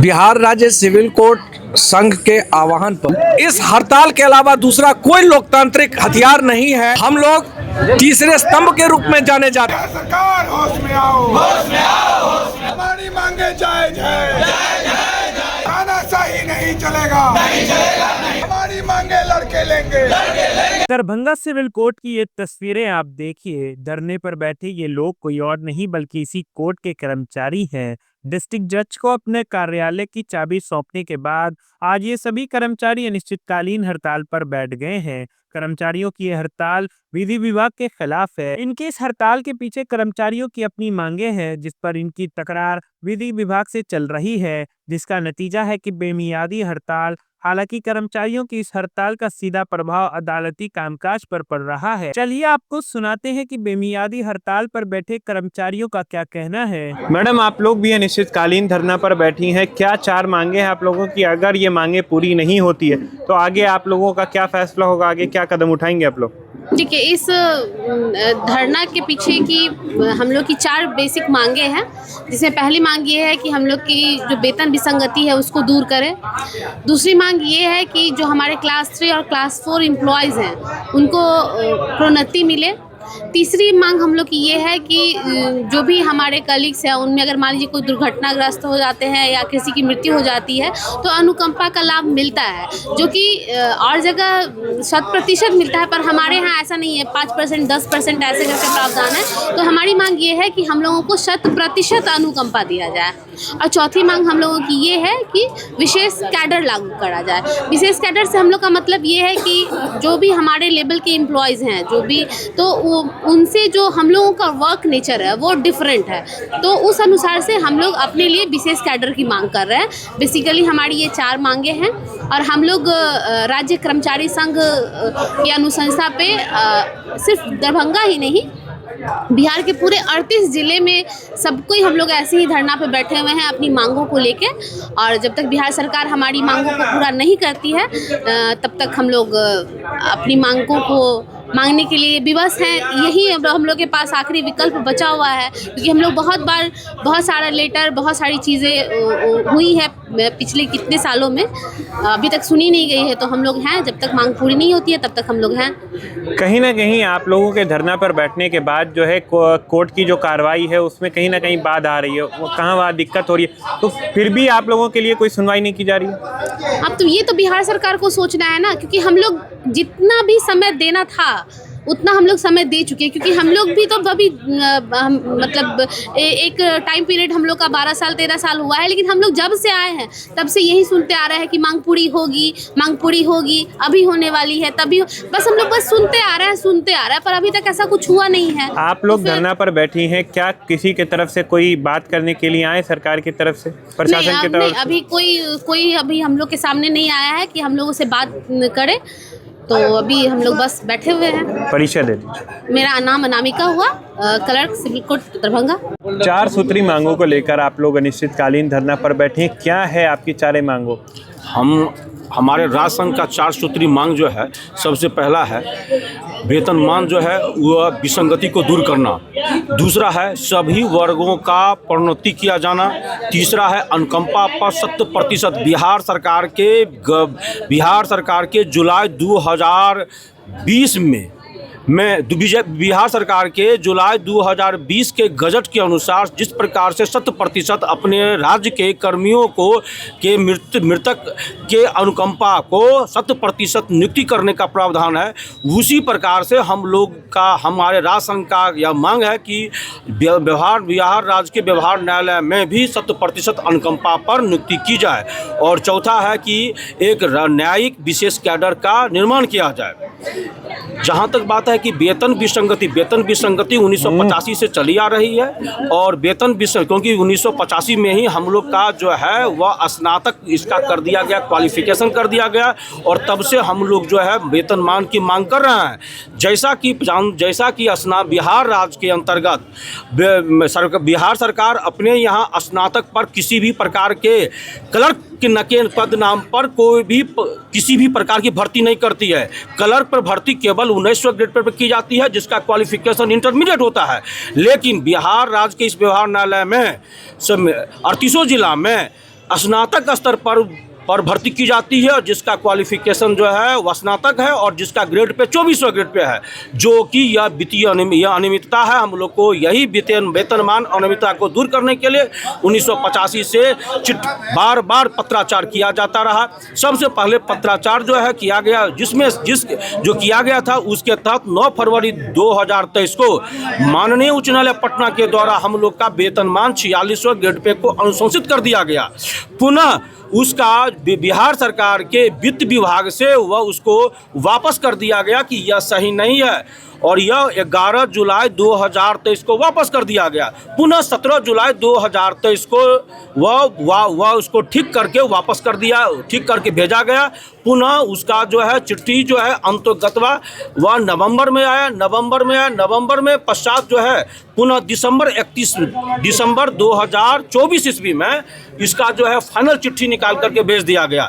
बिहार राज्य civil court संघ के आह्वान पर इस हड़ताल के अलावा दूसरा कोई लोकतांत्रिक हथियार नहीं है। हम लोग तीसरे स्तंभ के रूप में जाने जाते हैं। सरकार होश में आओ, होश में आओ, हमारी मांगे जायज है, तानाशाही नहीं चलेगा, नहीं चलेगा, हमारी मांगे लड़के लेंगे। दरभंगा सिविल कोर्ट की ये तस्वीरें आप देखिए। धरने पर बैठे ये लोग कोई और नहीं बल्कि इसी कोर्ट के कर्मचारी हैं। डिस्ट्रिक्ट जज को अपने कार्यालय की चाबी सौंपने के बाद आज ये सभी कर्मचारी अनिश्चितकालीन हड़ताल पर बैठ गए हैं। कर्मचारियों की यह हड़ताल विधि विभाग के खिलाफ है। इनके इस हड़ताल के पीछे कर्मचारियों की अपनी मांगे हैं, जिस पर इनकी तकरार विधि विभाग से चल रही है, जिसका नतीजा है कि बेमियादी हड़ताल। हालांकि कर्मचारियों की इस हड़ताल का सीधा प्रभाव अदालती कामकाज पर पड़ रहा है। चलिए आपको सुनाते हैं कि बेमियादी हड़ताल पर बैठे कर्मचारियों का क्या कहना है। मैडम, आप लोग भी अनिश्चितकालीन धरना पर बैठी हैं। क्या 4 मांगे हैं आप लोगों की? अगर ये मांगे पूरी नहीं होती है तो आगे आप लोगों का क्या फैसला होगा? आगे क्या कदम उठाएंगे आप लोग? देखिए, इस धरना के पीछे की हम लोग की 4 बेसिक मांगे हैं, जिसमें पहली मांग ये है कि हम लोग की जो वेतन विसंगति है उसको दूर करें। दूसरी मांग ये है कि जो हमारे क्लास 3 और क्लास 4 एम्प्लॉयज़ हैं उनको प्रोन्नति मिले। तीसरी मांग हम लोग की ये है कि जो भी हमारे कलीग्स हैं उनमें अगर मान लीजिए कोई दुर्घटनाग्रस्त हो जाते हैं या किसी की मृत्यु हो जाती है तो अनुकंपा का लाभ मिलता है, जो कि और जगह 100% मिलता है, पर हमारे यहाँ ऐसा नहीं है। 5%, 10% ऐसे करके प्रावधान है। तो हमारी मांग ये है कि हम लोगों को 100% अनुकंपा दिया जाए। और चौथी मांग हम लोगों की ये है कि विशेष कैडर लागू करा जाए। विशेष कैडर से हम लोग का मतलब ये है कि जो भी हमारे लेवल के एम्प्लॉयज़ हैं, जो भी, तो उनसे जो हम लोगों का वर्क नेचर है वो डिफरेंट है, तो उस अनुसार से हम लोग अपने लिए विशेष कैडर की मांग कर रहे हैं। बेसिकली हमारी ये 4 मांगे हैं और हम लोग राज्य कर्मचारी संघ की अनुशंसा पे सिर्फ दरभंगा ही नहीं, बिहार के पूरे 38 ज़िले में सब कोई हम लोग ऐसे ही धरना पे बैठे हुए हैं अपनी मांगों को लेके। और जब तक बिहार सरकार हमारी मांगों को पूरा नहीं करती है तब तक हम लोग अपनी मांगों को मांगने के लिए विवश हैं। यही हम लोग के पास आखिरी विकल्प बचा हुआ है, क्योंकि हम लोग बहुत बार बहुत सारा लेटर, बहुत सारी चीज़ें हुई है पिछले कितने सालों में, अभी तक सुनी नहीं गई है। तो हम लोग हैं, जब तक मांग पूरी नहीं होती है तब तक हम लोग हैं। कहीं ना कहीं आप लोगों के धरना पर बैठने के बाद जो है कोर्ट की जो कार्रवाई है उसमें कहीं ना कहीं बाधा आ रही है, वो कहाँ वहाँ दिक्कत हो रही है, तो फिर भी आप लोगों के लिए कोई सुनवाई नहीं की जा रही है? अब तो ये तो बिहार सरकार को सोचना है ना, क्योंकि हम लोग जितना भी समय देना था उतना हम लोग समय दे चुके हैं। क्योंकि हम लोग भी तो अभी मतलब एक टाइम पीरियड हम लोग का 12 साल 13 साल हुआ है, लेकिन हम लोग जब से आए हैं तब से यही सुनते आ रहे हैं कि मांग पूरी होगी, मांग पूरी होगी, अभी होने वाली है, तभी बस हम लोग बस सुनते आ रहे हैं, पर अभी तक ऐसा कुछ हुआ नहीं है। आप लोग धरना पर बैठी हैं, क्या किसी की तरफ से कोई बात करने के लिए आए, सरकार की तरफ से, प्रशासन की तरफ से? अभी कोई अभी हम लोग के सामने नहीं आया है कि हम लोगों से बात करे, तो अभी हम लोग बस बैठे हुए हैं। परिचय दे दीजिए। मेरा नाम अनामिका हुआ, क्लर्क सिविल कोर्ट दरभंगा। 4 सूत्री मांगों को लेकर आप लोग अनिश्चितकालीन धरना पर बैठे हैं। क्या है आपकी 4 मांगों? हमारे राज्य संघ का 4 सूत्री मांग जो है, सबसे पहला है वेतनमान जो है वह विसंगति को दूर करना। दूसरा है सभी वर्गों का प्रोन्नति किया जाना। तीसरा है अनुकंपा पर 100% बिहार सरकार के जुलाई 2020 में बिहार सरकार के जुलाई 2020 के गजट के अनुसार जिस प्रकार से 100% अपने राज्य के कर्मियों को के मृतक के अनुकंपा को 100% नियुक्ति करने का प्रावधान है, उसी प्रकार से हम लोग का, हमारे राज्य संघ का यह मांग है कि बिहार राज्य के व्यवहार न्यायालय में भी 100% अनुकंपा पर नियुक्ति की जाए। और चौथा है कि एक न्यायिक विशेष कैडर का निर्माण किया जाए। जहाँ तक बात है कि वेतन विसंगति 1985 से चली आ रही है, और वेतन क्योंकि 1985 में ही हम लोग का जो है वह स्नातक इसका कर दिया गया, क्वालिफिकेशन कर दिया गया, और तब से हम लोग जो है वेतनमान की मांग कर रहे हैं। जैसा कि बिहार राज्य के अंतर्गत बिहार सरकार अपने यहाँ स्नातक पर किसी भी प्रकार के क्लर्क के नके पद नाम पर कोई भी किसी भी प्रकार की भर्ती नहीं करती है। क्लर्क पर भर्ती केवल 19वां ग्रेड पर की जाती है, जिसका क्वालिफिकेशन इंटरमीडिएट होता है। लेकिन बिहार राज्य के इस व्यवहार न्यायालय में 38 जिला में स्नातक स्तर पर भर्ती की जाती है, और जिसका क्वालिफिकेशन जो है वह स्नातक है, और जिसका ग्रेड पे 24वां ग्रेड पे है, जो कि यह वित्तीय अनियमितता है। हम लोग को यही वेतनमान अनियमितता को दूर करने के लिए 1985 से बार बार पत्राचार किया जाता रहा। सबसे पहले पत्राचार जो है किया गया, जो किया गया था उसके तहत 9 फरवरी 2023 को माननीय उच्च न्यायालय पटना के द्वारा हम लोग का वेतनमान 46वां ग्रेड पे को अनुशंसित कर दिया गया। पुनः उसका बिहार सरकार के वित्त विभाग से वह उसको वापस कर दिया गया कि यह सही नहीं है, और यह 11 जुलाई 2023 को वापस कर दिया गया। पुनः 17 जुलाई 2023 को वह उसको ठीक करके वापस कर दिया, ठीक करके भेजा गया। पुनः उसका जो है चिट्ठी जो है अंतर्गतवा वह नवंबर में पश्चात जो है पुनः 31 दिसंबर 2024 ईस्वी में इसका जो है फाइनल चिट्ठी निकाल करके भेज दिया गया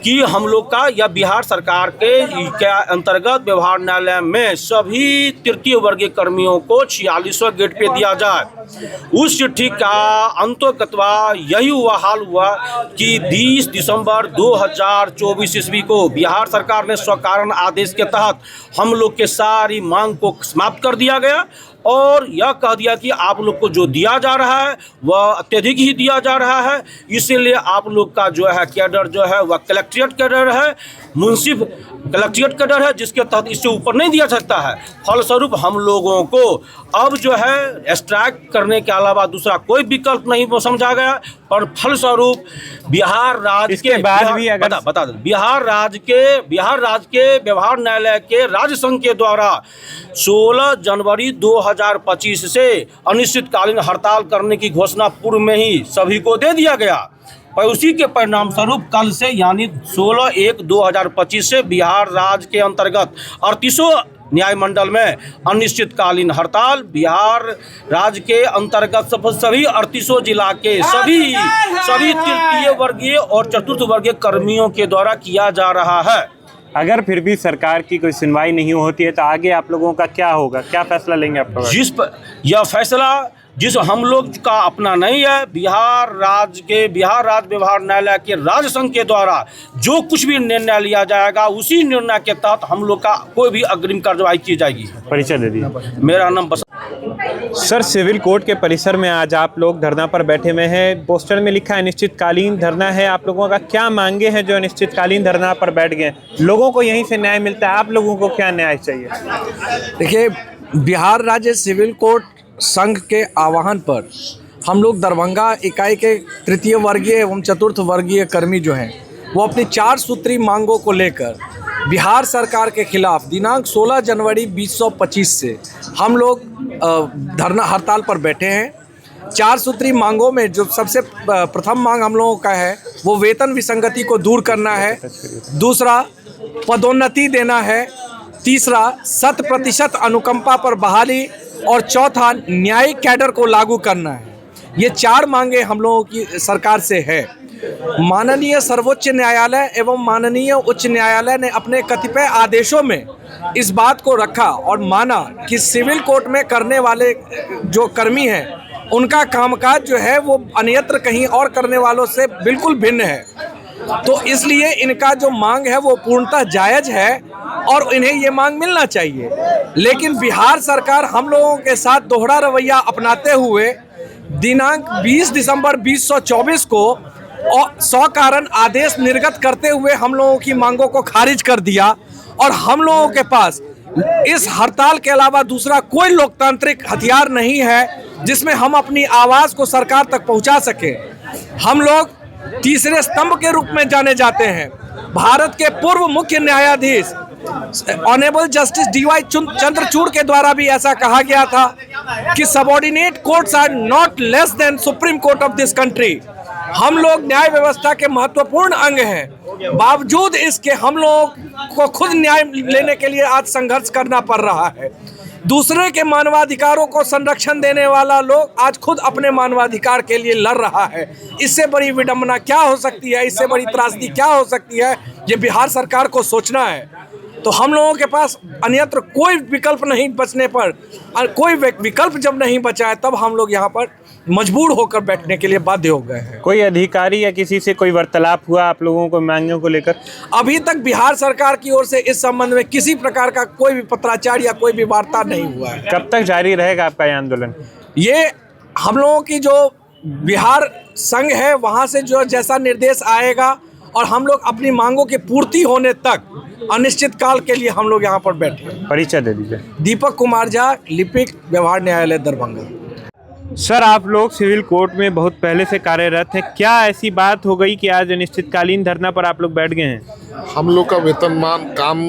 कि हम लोग का या बिहार सरकार के अंतर्गत व्यवहार न्यायालय में सभी तृतीय वर्गीय कर्मियों को 46वां ग्रेड पे दिया जाए। उस चिट्ठी का अंतर्गतवा यही हाल हुआ कि 20 दिसंबर 2024 ईस्वी को बिहार सरकार ने स्वकारण आदेश के तहत हम लोग के सारी मांग को समाप्त कर दिया गया, और यह कह दिया कि आप लोग को जो दिया जा रहा है वह अत्यधिक ही दिया जा रहा है, इसीलिए आप लोग का जो है कैडर जो है वह कलेक्ट्रेट कैडर है, मुंसिफ कलेक्ट्रेट कैडर है, जिसके तहत इससे ऊपर नहीं दिया सकता है। फलस्वरूप हम लोगों को अब जो है स्ट्राइक करने के अलावा दूसरा कोई विकल्प नहीं समझा गया, पर फलस्वरूप बिहार राज्य के बिहार राज्य के व्यवहार न्यायालय के राज्य संघ के द्वारा 16 जनवरी 2025 से अनिश्चितकालीन हड़ताल करने की घोषणा पूर्व में ही सभी को दे दिया गया, पर उसी के परिणाम स्वरूप कल से यानी 16/1/2025 से बिहार राज्य के अंतर्गत 38 न्याय मंडल में अनिश्चितकालीन हड़ताल बिहार राज्य के अंतर्गत सभी 38 जिला के सभी तृतीय वर्गीय और चतुर्थ वर्गीय कर्मियों के द्वारा किया जा रहा है। अगर फिर भी सरकार की कोई सुनवाई नहीं होती है तो आगे आप लोगों का क्या होगा, क्या फैसला लेंगे आप लोग? यह फैसला जिस हम लोग का अपना नहीं है, बिहार राज्य व्यवहार न्यायालय के राज्य संघ के द्वारा जो कुछ भी निर्णय लिया जाएगा उसी निर्णय के तहत हम लोग का कोई भी अग्रिम कार्रवाई की जाएगी। परिचय दे दीजिए। मेरा नाम सर, सिविल कोर्ट के परिसर में आज आप लोग धरना पर बैठे हुए हैं। पोस्टर में लिखा है अनिश्चितकालीन धरना है। आप लोगों का क्या मांगे हैं जो अनिश्चितकालीन धरना पर बैठ गए? लोगों को यहीं से न्याय मिलता है, आप लोगों को क्या न्याय चाहिए? देखिए, बिहार राज्य सिविल कोर्ट संघ के आह्वान पर हम लोग दरभंगा इकाई के तृतीय वर्गीय एवं चतुर्थ वर्गीय कर्मी जो हैं वो अपनी 4 सूत्री मांगों को लेकर बिहार सरकार के खिलाफ दिनांक 16 जनवरी 2025 से हम लोग धरना हड़ताल पर बैठे हैं। 4 सूत्री मांगों में जो सबसे प्रथम मांग हम लोगों का है वो वेतन विसंगति को दूर करना है, दूसरा पदोन्नति देना है, तीसरा 100% अनुकंपा पर बहाली, और चौथा न्यायिक कैडर को लागू करना है। ये 4 मांगे हम लोगों की सरकार से है। माननीय सर्वोच्च न्यायालय एवं माननीय उच्च न्यायालय ने अपने कतिपय आदेशों में इस बात को रखा और माना कि सिविल कोर्ट में करने वाले जो कर्मी हैं उनका कामकाज जो है वो अन्यत्र कहीं और करने वालों से बिल्कुल भिन्न है, तो इसलिए इनका जो मांग है वो पूर्णतः जायज़ है और इन्हें ये मांग मिलना चाहिए। लेकिन बिहार सरकार हम लोगों के साथ दोहरा रवैया अपनाते हुए दिनांक 20 दिसंबर 2024 को 100 कारण आदेश निर्गत करते हुए हम लोगों की मांगों को खारिज कर दिया, और हम लोगों के पास इस हड़ताल के अलावा दूसरा कोई लोकतांत्रिक हथियार नहीं है जिसमें हम अपनी आवाज़ को सरकार तक पहुंचा सकें। हम लोग तीसरे स्तंभ के रूप में जाने जाते हैं। भारत के पूर्व मुख्य न्यायाधीश ऑनरेबल जस्टिस DY चंद्रचूड़ के द्वारा भी ऐसा कहा गया था कि subordinate courts are not less than supreme court of this country. हम लोग न्याय व्यवस्था के महत्वपूर्ण अंग हैं, बावजूद इसके हम लोग को खुद न्याय लेने के लिए आज संघर्ष करना पड़ रहा है। दूसरे के मानवाधिकारों को संरक्षण देने वाला लोग आज खुद अपने मानवाधिकार के लिए लड़ रहा है। इससे बड़ी विडंबना क्या हो सकती है, इससे बड़ी त्रासदी क्या हो सकती है, ये बिहार सरकार को सोचना है। तो हम लोगों के पास अन्यत्र कोई विकल्प नहीं बचने पर, कोई विकल्प जब नहीं बचा है तब हम लोग यहाँ पर मजबूर होकर बैठने के लिए बाध्य हो गए हैं। कोई अधिकारी या किसी से कोई वार्तालाप हुआ आप लोगों को मांगों को लेकर? अभी तक बिहार सरकार की ओर से इस संबंध में किसी प्रकार का कोई भी पत्राचार या कोई भी वार्ता नहीं हुआ है। कब तक जारी रहेगा आपका ये आंदोलन? ये हम लोगों की जो बिहार संघ है वहाँ से जो जैसा निर्देश आएगा और हम लोग अपनी मांगों की पूर्ति होने तक अनिश्चित काल के लिए हम लोग यहाँ पर बैठे हैं। परिचय दे दीजिए। दीपक कुमार झा, लिपिक, व्यवहार न्यायालय दरभंगा। सर, आप लोग सिविल कोर्ट में बहुत पहले से कार्यरत हैं, क्या ऐसी बात हो गई कि आज अनिश्चितकालीन धरना पर आप लोग बैठ गए हैं? हम लोग का वेतनमान काम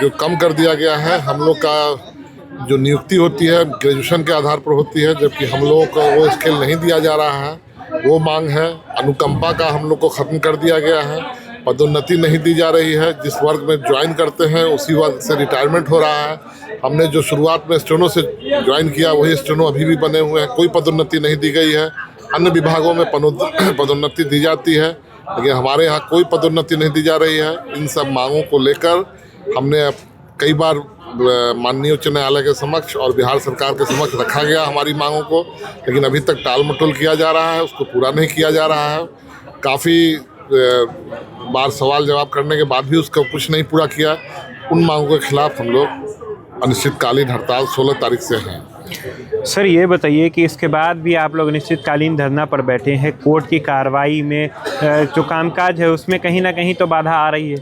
जो कम कर दिया गया है, हम लोग का जो नियुक्ति होती है ग्रेजुएशन के आधार पर होती है, जबकि हम लोगों को वो स्केल नहीं दिया जा रहा है, वो मांग है। अनुकंपा का हम लोग को ख़त्म कर दिया गया है, पदोन्नति नहीं दी जा रही है, जिस वर्ग में ज्वाइन करते हैं उसी वर्ग से रिटायरमेंट हो रहा है। हमने जो शुरुआत में स्टेनो से ज्वाइन किया वही स्टेनो अभी भी बने हुए हैं, कोई पदोन्नति नहीं दी गई है। अन्य विभागों में पदोन्नति दी जाती है, लेकिन हमारे यहाँ कोई पदोन्नति नहीं दी जा रही है। इन सब मांगों को लेकर हमने कई बार माननीय उच्च न्यायालय के समक्ष और बिहार सरकार के समक्ष रखा गया हमारी मांगों को, लेकिन अभी तक टाल मटोल किया जा रहा है, उसको पूरा नहीं किया जा रहा है। काफ़ी बार सवाल जवाब करने के बाद भी उसका कुछ नहीं पूरा किया। उन मांगों के खिलाफ हम लोग अनिश्चितकालीन हड़ताल 16 तारीख से हैं। सर, ये बताइए कि इसके बाद भी आप लोग अनिश्चितकालीन धरना पर बैठे हैं, कोर्ट की कार्रवाई में जो कामकाज है उसमें कहीं ना कहीं तो बाधा आ रही है,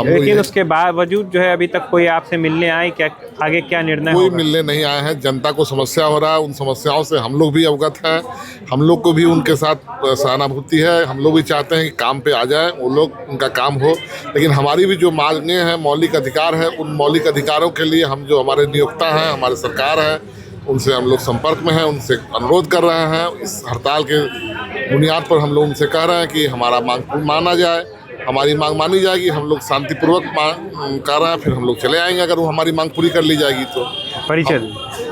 लेकिन उसके बावजूद जो है अभी तक कोई आपसे मिलने आए क्या? आगे क्या निर्णय कोई होगा? मिलने नहीं आए हैं। जनता को समस्या हो रहा है, उन समस्याओं से हम लोग भी अवगत हैं, हम लोग को भी उनके साथ सहानुभूति है। हम लोग भी चाहते हैं कि काम पे आ जाए वो लोग, उनका काम हो, लेकिन हमारी भी जो मांगें हैं, मौलिक अधिकार है, उन मौलिक अधिकारों के लिए हम जो हमारे नियोक्ता हैं, हमारे सरकार है, उनसे हम लोग संपर्क में हैं, उनसे अनुरोध कर रहे हैं। इस हड़ताल के बुनियाद पर हम लोग उनसे कह रहे हैं कि हमारा मांग माना जाए, हमारी मांग मानी जाएगी, हम लोग शांतिपूर्वक मांग कर रहे हैं, फिर हम लोग चले आएंगे अगर वो हमारी मांग पूरी कर ली जाएगी तो। परिचय।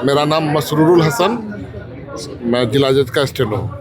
मेरा नाम मसरूरुल हसन, मैं जिला जज का स्टेनो हूँ।